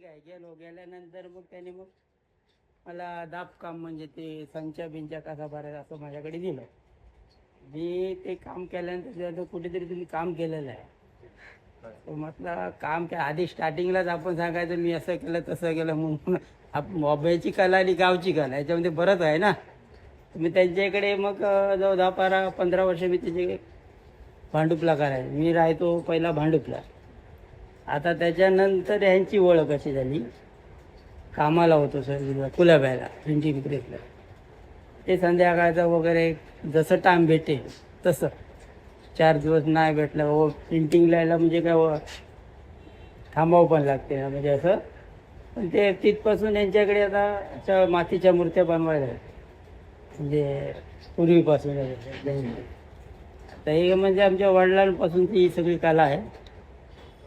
ठीक आहे गेलो. गेल्यानंतर मग त्याने मग मला दाबकाम म्हणजे ते संचा बिंचा कसा भरायचा असं माझ्याकडे दिलं. मी ते काम केल्यानंतर त्याचं कुठेतरी तुम्ही काम केलेलं आहे. तर म्हटलं काम काय आधी स्टार्टिंगलाच आपण सांगायचं मी असं केलं तसं केलं म्हणून मोबाईलची कला आणि गावची कला याच्यामध्ये बरंच आहे ना. मी त्यांच्याकडे मग जवळ 10-15 वर्ष मी त्याचे भांडुपला करायचो. मी राहतो पहिला भांडुपला. आता त्याच्यानंतर ह्यांची ओळख कशी झाली, कामाला होतो सर कुलाब्याला प्रिंटिंग प्रेसला. ते संध्याकाळचं वगैरे जसं टाईम भेटेल तसं 4 दिवस नाही भेटलं हो प्रिंटिंगला यायला म्हणजे काय थांबावं पण लागते ना म्हणजे असं. पण ते तिथपासून यांच्याकडे आता अशा मातीच्या मूर्त्या बनवायला म्हणजे पूर्वीपासून आता हे म्हणजे आमच्या वडिलांपासून ही सगळी कला आहे.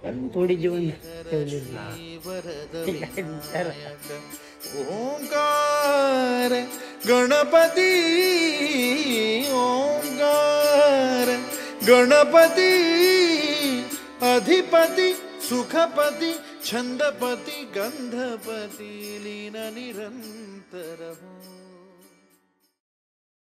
पण थोडी जीवन ठेवलेली ओंकार गणपती ओंकार गणपती अधिपती सुखपती छंदपती गंधपती लीन निरंतर हो.